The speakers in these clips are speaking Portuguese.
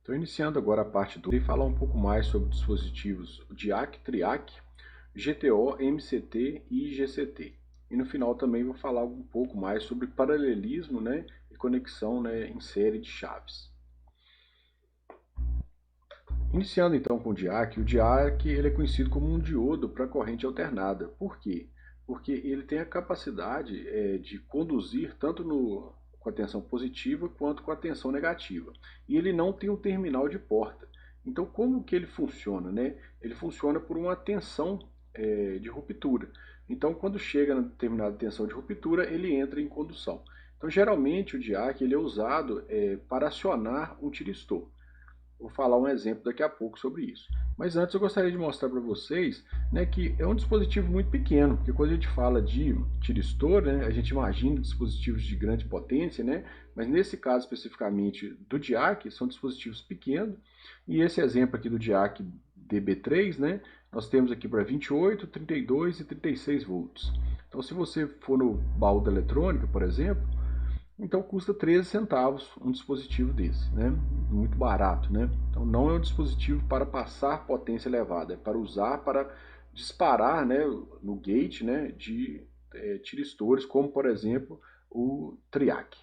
Estou iniciando agora a parte 2 e falar um pouco mais sobre dispositivos DIAC, TRIAC, GTO, MCT e GCT. E no final também vou falar um pouco mais sobre paralelismo, e conexão, em série de chaves. Iniciando então com o DIAC ele é conhecido como um diodo para corrente alternada. Por quê? Porque ele tem a capacidade de conduzir tanto com a tensão positiva quanto com a tensão negativa. E ele não tem um terminal de porta. Então como que ele funciona? Ele funciona por uma tensão de ruptura. Então quando chega na determinada tensão de ruptura, ele entra em condução. Então geralmente o DIAC ele é usado para acionar um tiristor. Vou falar um exemplo daqui a pouco sobre isso. Mas antes eu gostaria de mostrar para vocês que é um dispositivo muito pequeno, porque quando a gente fala de tiristor, a gente imagina dispositivos de grande potência, mas nesse caso especificamente do DIAC, são dispositivos pequenos, e esse exemplo aqui do DIAC DB3, nós temos aqui para 28, 32 e 36 volts. Então se você for no baú da eletrônica, por exemplo, então custa 13 centavos um dispositivo desse, muito barato, Então não é um dispositivo para passar potência elevada, é para usar para disparar, no gate, de tiristores, como por exemplo o TRIAC.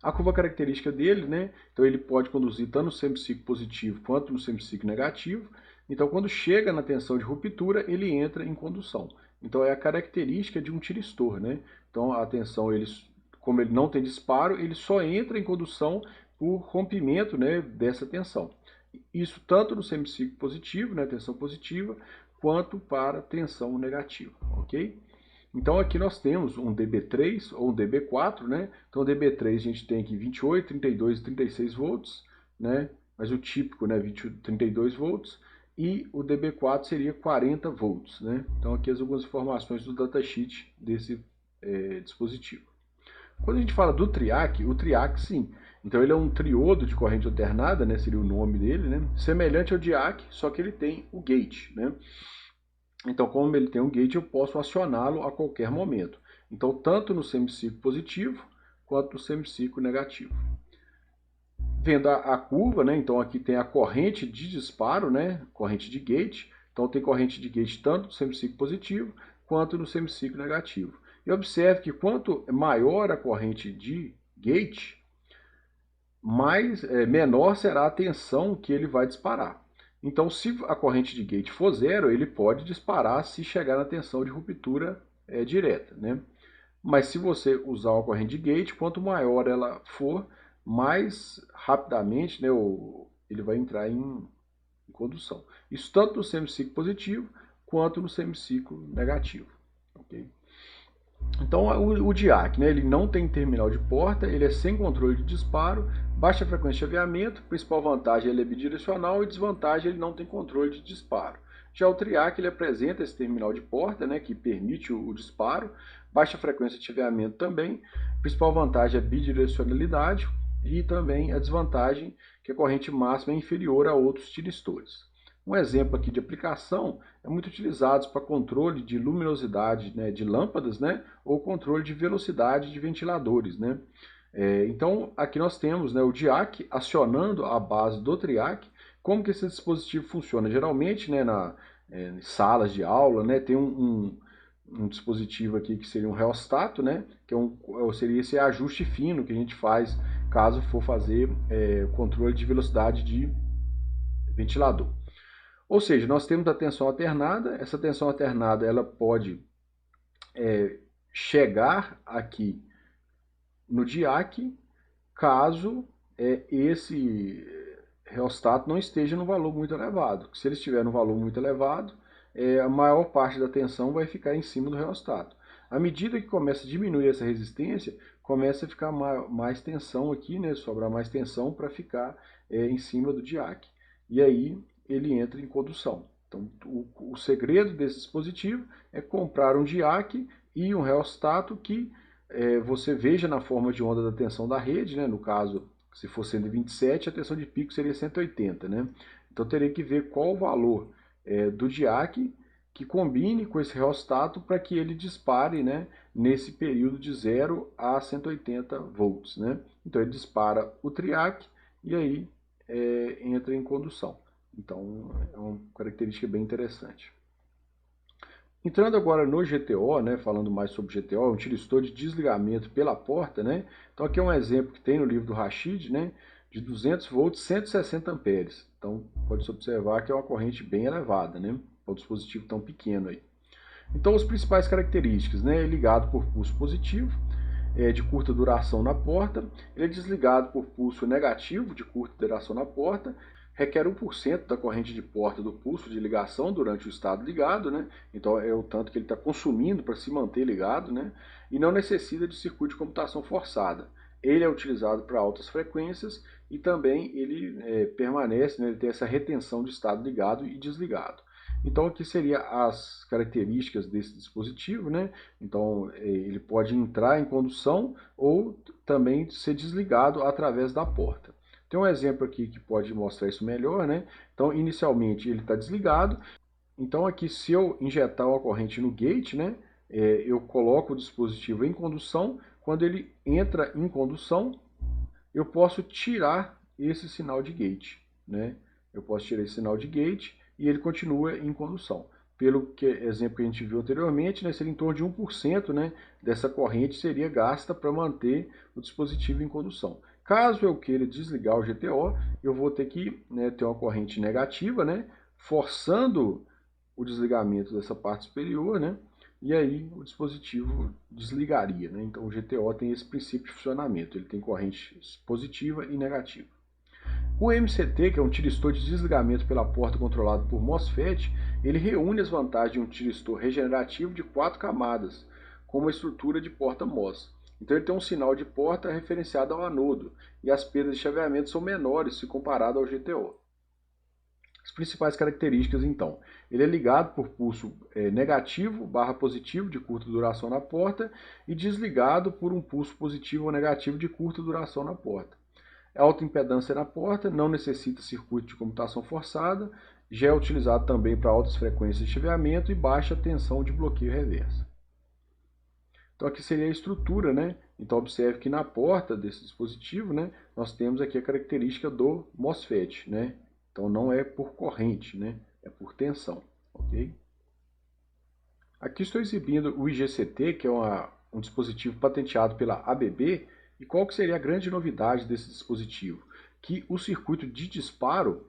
A curva característica dele, então ele pode conduzir tanto no semiciclo positivo quanto no semiciclo negativo. Então quando chega na tensão de ruptura, ele entra em condução. Então é a característica de um tiristor, Então a tensão como ele não tem disparo, ele só entra em condução por rompimento dessa tensão. Isso tanto no semiciclo positivo, tensão positiva, quanto para tensão negativa, ok? Então aqui nós temos um DB3 ou um DB4, Então o DB3 a gente tem aqui 28, 32 e 36 volts, Mas o típico, 32 volts. E o DB4 seria 40 volts, Então aqui algumas informações do datasheet desse dispositivo. Quando a gente fala do TRIAC, o TRIAC sim, então ele é um triodo de corrente alternada, seria o nome dele, semelhante ao DIAC, só que ele tem o gate, Então como ele tem um gate, eu posso acioná-lo a qualquer momento. Então tanto no semiciclo positivo, quanto no semiciclo negativo. Vendo a curva, então aqui tem a corrente de disparo, corrente de gate, então tem corrente de gate tanto no semiciclo positivo, quanto no semiciclo negativo. E observe que quanto maior a corrente de gate, menor será a tensão que ele vai disparar. Então, se a corrente de gate for zero, ele pode disparar se chegar na tensão de ruptura direta, Mas se você usar uma corrente de gate, quanto maior ela for, mais rapidamente ele vai entrar em condução. Isso tanto no semiciclo positivo, quanto no semiciclo negativo. Okay? Então o DIAC, ele não tem terminal de porta, ele é sem controle de disparo, baixa frequência de chaveamento, principal vantagem ele é bidirecional e desvantagem ele não tem controle de disparo. Já o TRIAC ele apresenta esse terminal de porta, que permite o disparo, baixa frequência de chaveamento também, principal vantagem é bidirecionalidade e também a desvantagem que a corrente máxima é inferior a outros tiristores. Um exemplo aqui de aplicação é muito utilizado para controle de luminosidade de lâmpadas, ou controle de velocidade de ventiladores, Então aqui nós temos o DIAC acionando a base do TRIAC. Como que esse dispositivo funciona? Geralmente em salas de aula tem um dispositivo aqui que seria um reostato, que seria esse ajuste fino que a gente faz caso for fazer controle de velocidade de ventilador. Ou seja, nós temos a tensão alternada, essa tensão alternada ela pode chegar aqui no DIAC caso esse reostato não esteja no valor muito elevado. Se ele estiver no valor muito elevado, a maior parte da tensão vai ficar em cima do reostato. À medida que começa a diminuir essa resistência, começa a ficar mais tensão aqui, sobrar mais tensão para ficar em cima do DIAC. E aí ele entra em condução. Então, o segredo desse dispositivo é comprar um DIAC e um reostato que você veja na forma de onda da tensão da rede, no caso, se for 127, a tensão de pico seria 180, Então, teria que ver qual o valor do DIAC que combine com esse reostato para que ele dispare nesse período de 0 a 180 volts. Então, ele dispara o TRIAC e aí entra em condução. Então, é uma característica bem interessante. Entrando agora no GTO, né, falando mais sobre GTO, um tiristor de desligamento pela porta, né? Então aqui é um exemplo que tem no livro do Rashid, né, de 200 volts, 160 amperes. Então pode-se observar que é uma corrente bem elevada, né, para um dispositivo tão pequeno aí. Então as principais características, né, é ligado por pulso positivo, de curta duração na porta, ele é desligado por pulso negativo de curta duração na porta, requer 1% da corrente de porta do pulso de ligação durante o estado ligado, né? Então é o tanto que ele está consumindo para se manter ligado, né? E não necessita de circuito de comutação forçada. Ele é utilizado para altas frequências e também ele permanece, né? Ele tem essa retenção de estado ligado e desligado. Então aqui seria as características desse dispositivo, né? Então ele pode entrar em condução ou também ser desligado através da porta. Tem um exemplo aqui que pode mostrar isso melhor, né? Então inicialmente ele está desligado. Então aqui se eu injetar uma corrente no gate, né? Eu coloco o dispositivo em condução. Quando ele entra em condução, eu posso tirar esse sinal de gate, né? Eu posso tirar esse sinal de gate e ele continua em condução. Pelo exemplo que a gente viu anteriormente, né, seria em torno de 1%, né, dessa corrente seria gasta para manter o dispositivo em condução. Caso eu queira desligar o GTO, eu vou ter que, né, ter uma corrente negativa, né, forçando o desligamento dessa parte superior, né, e aí o dispositivo desligaria, né? Então o GTO tem esse princípio de funcionamento, ele tem corrente positiva e negativa. O MCT, que é um tiristor de desligamento pela porta controlado por MOSFET, ele reúne as vantagens de um tiristor regenerativo de 4 camadas, com uma estrutura de porta MOS. Então ele tem um sinal de porta referenciado ao anodo, e as perdas de chaveamento são menores se comparado ao GTO. As principais características, então, ele é ligado por pulso negativo barra positivo de curta duração na porta e desligado por um pulso positivo ou negativo de curta duração na porta. Alta impedância na porta, não necessita circuito de comutação forçada, já é utilizado também para altas frequências de chaveamento e baixa tensão de bloqueio reversa. Então aqui seria a estrutura, né? Então observe que na porta desse dispositivo, né, nós temos aqui a característica do MOSFET, né? Então não é por corrente, né? É por tensão, ok? Aqui estou exibindo o IGCT, que é um dispositivo patenteado pela ABB. E qual que seria a grande novidade desse dispositivo? Que o circuito de disparo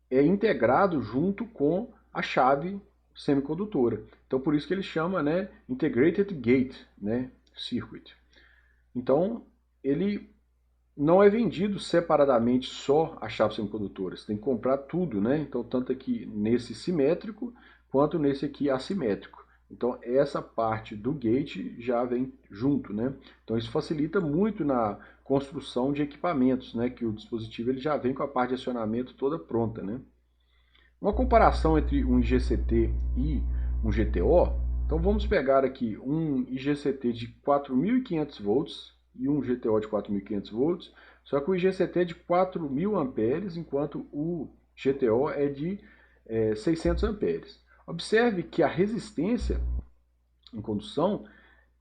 é integrado junto com a chave semicondutora. Então por isso que ele chama, né, Integrated Gate, né, Circuit. Então ele não é vendido separadamente só a chave semicondutora, você tem que comprar tudo, né? Então tanto aqui nesse simétrico quanto nesse aqui assimétrico. Então essa parte do gate já vem junto, né? Então isso facilita muito na construção de equipamentos, né? Que o dispositivo ele já vem com a parte de acionamento toda pronta, né? Uma comparação entre um IGCT e um GTO. Então vamos pegar aqui um IGCT de 4.500 volts e um GTO de 4.500 volts. Só que o IGCT é de 4.000 amperes, enquanto o GTO é de 600 amperes. Observe que a resistência em condução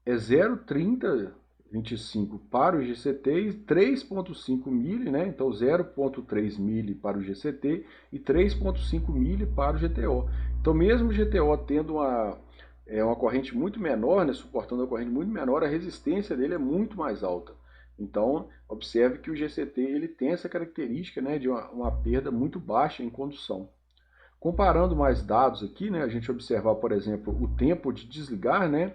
é 0,3025 para o IGCT e 3,5 mili, né? Então 0,3 mili para o IGCT e 3,5 mili para o GTO. Então mesmo o GTO tendo uma corrente muito menor, né? Suportando uma corrente muito menor, a resistência dele é muito mais alta. Então observe que o GCT ele tem essa característica, né? De uma perda muito baixa em condução. Comparando mais dados aqui, né, a gente observar, por exemplo, o tempo de desligar, né,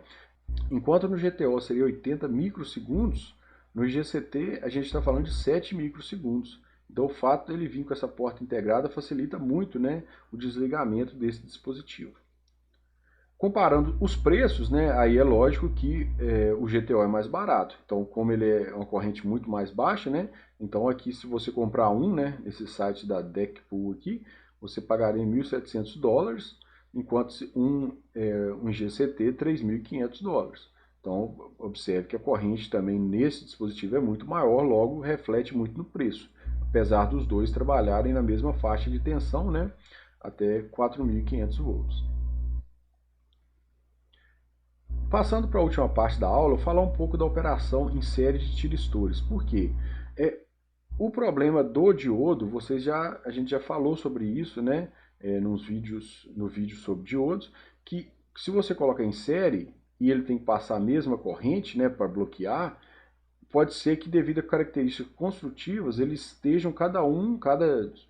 enquanto no GTO seria 80 microsegundos, no IGCT a gente está falando de 7 microsegundos. Então o fato dele vir com essa porta integrada facilita muito, né, o desligamento desse dispositivo. Comparando os preços, né, aí é lógico que o GTO é mais barato. Então como ele é uma corrente muito mais baixa, né, então aqui se você comprar um, né, nesse site da Deckpool aqui, você pagaria $1.700, enquanto um GCT $3.500. Então, observe que a corrente também nesse dispositivo é muito maior, logo reflete muito no preço, apesar dos dois trabalharem na mesma faixa de tensão, né, até 4.500 volts. Passando para a última parte da aula, eu vou falar um pouco da operação em série de tiristores. Por quê? O problema do diodo, a gente já falou sobre isso, né? No vídeo sobre diodos, que se você coloca em série e ele tem que passar a mesma corrente, né, para bloquear, pode ser que devido a características construtivas, eles estejam cada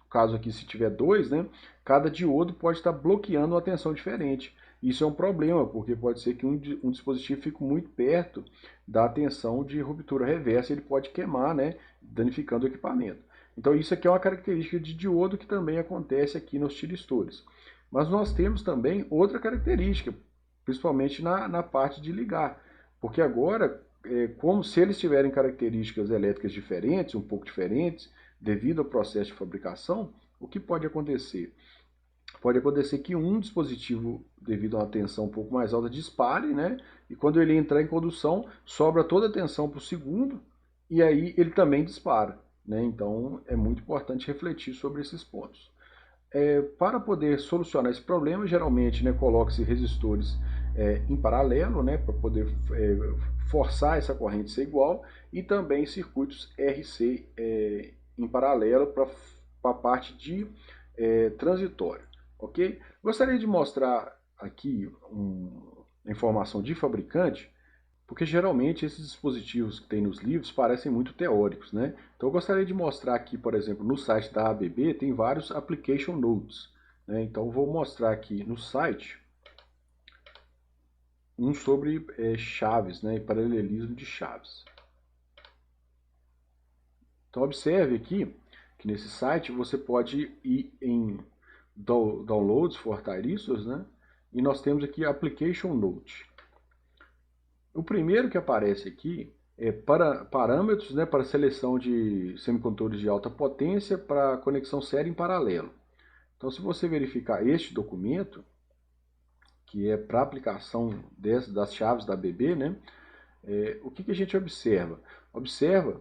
caso aqui se tiver dois, né, cada diodo pode estar bloqueando uma tensão diferente. Isso é um problema, porque pode ser que um dispositivo fique muito perto da tensão de ruptura reversa e ele pode queimar, né, danificando o equipamento. Então isso aqui é uma característica de diodo que também acontece aqui nos tiristores. Mas nós temos também outra característica, principalmente na parte de ligar, porque agora como se eles tiverem características elétricas diferentes, um pouco diferentes, devido ao processo de fabricação, o que pode acontecer? Pode acontecer que um dispositivo, devido a uma tensão um pouco mais alta, dispare, né? E quando ele entrar em condução, sobra toda a tensão para o segundo, e aí ele também dispara, né? Então é muito importante refletir sobre esses pontos. Para poder solucionar esse problema, geralmente, né, coloca-se resistores em paralelo, né, para poder forçar essa corrente ser igual, e também circuitos RC em paralelo para a parte de transitório. Ok? Gostaria de mostrar aqui uma informação de fabricante, porque geralmente esses dispositivos que tem nos livros parecem muito teóricos, né? Então eu gostaria de mostrar aqui, por exemplo, no site da ABB tem vários application notes, né? Então eu vou mostrar aqui no site um sobre chaves, né? Paralelismo de chaves. Então observe aqui que nesse site você pode ir em Downloads for Thyristor, né? E nós temos aqui Application Note. O primeiro que aparece aqui é para parâmetros, né, para seleção de semicondutores de alta potência para conexão série em paralelo. Então, se você verificar este documento, que é para aplicação das chaves da ABB, né, o que a gente observa? Observa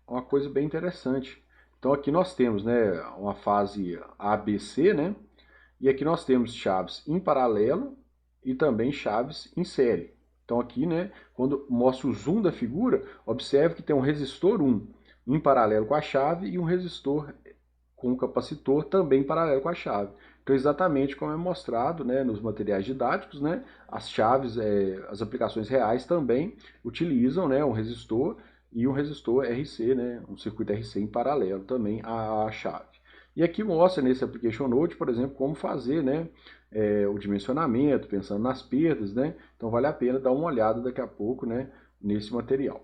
uma coisa bem interessante. Então, aqui nós temos, né, uma fase ABC, né, e aqui nós temos chaves em paralelo e também chaves em série. Então aqui, né, quando mostra o zoom da figura, observe que tem um resistor 1 em paralelo com a chave e um resistor com um capacitor também em paralelo com a chave. Então exatamente como é mostrado, né, nos materiais didáticos, né, as chaves, as aplicações reais também utilizam, né, um resistor e um resistor RC, né, um circuito RC em paralelo também à chave. E aqui mostra nesse Application Note, por exemplo, como fazer, né, o dimensionamento, pensando nas perdas, né? Então vale a pena dar uma olhada daqui a pouco, né, nesse material.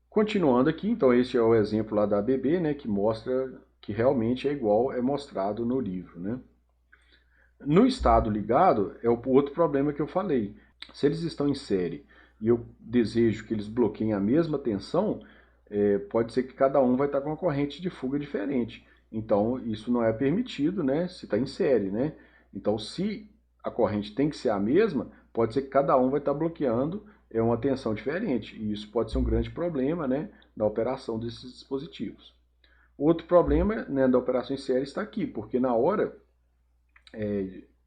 Continuando aqui, então esse é o exemplo lá da ABB, né, que mostra que realmente é igual é mostrado no livro, né? No estado ligado é o outro problema que eu falei. Se eles estão em série e eu desejo que eles bloqueiem a mesma tensão, pode ser que cada um vai estar com uma corrente de fuga diferente. Então, isso não é permitido, né, se está em série, né? Então, se a corrente tem que ser a mesma, pode ser que cada um vai estar bloqueando uma tensão diferente. E isso pode ser um grande problema, né, da operação desses dispositivos. Outro problema, né, da operação em série está aqui, porque na hora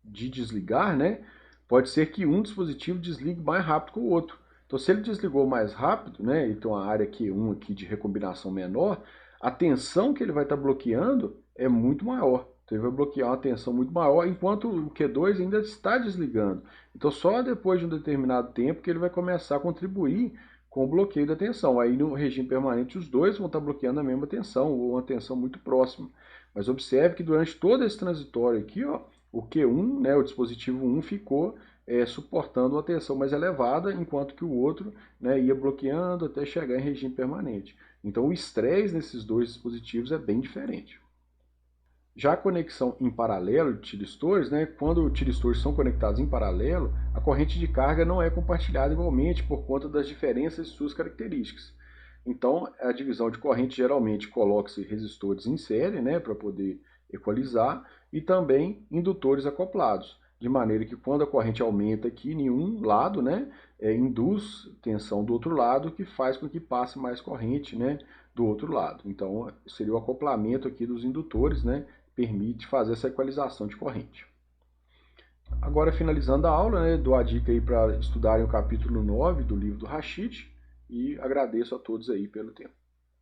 de desligar, né, pode ser que um dispositivo desligue mais rápido que o outro. Então, se ele desligou mais rápido, né, e tem uma área Q1 aqui de recombinação menor, a tensão que ele vai estar bloqueando é muito maior. Então, ele vai bloquear uma tensão muito maior, enquanto o Q2 ainda está desligando. Então, só depois de um determinado tempo que ele vai começar a contribuir com o bloqueio da tensão. Aí, no regime permanente, os dois vão estar bloqueando a mesma tensão, ou uma tensão muito próxima. Mas observe que durante todo esse transitório aqui, ó, o Q1, né, o dispositivo 1, ficou suportando uma tensão mais elevada, enquanto que o outro, né, ia bloqueando até chegar em regime permanente. Então o estresse nesses dois dispositivos é bem diferente. Já a conexão em paralelo de tiristores, né, quando os tiristores são conectados em paralelo, a corrente de carga não é compartilhada igualmente por conta das diferenças de suas características. Então, a divisão de corrente geralmente coloca-se resistores em série, né, para poder equalizar, e também indutores acoplados, de maneira que quando a corrente aumenta aqui em um lado, né, induz tensão do outro lado, que faz com que passe mais corrente, né, do outro lado. Então, seria o acoplamento aqui dos indutores, né, permite fazer essa equalização de corrente. Agora, finalizando a aula, né, dou a dica aí para estudarem o capítulo 9 do livro do Rashid, e agradeço a todos aí pelo tempo.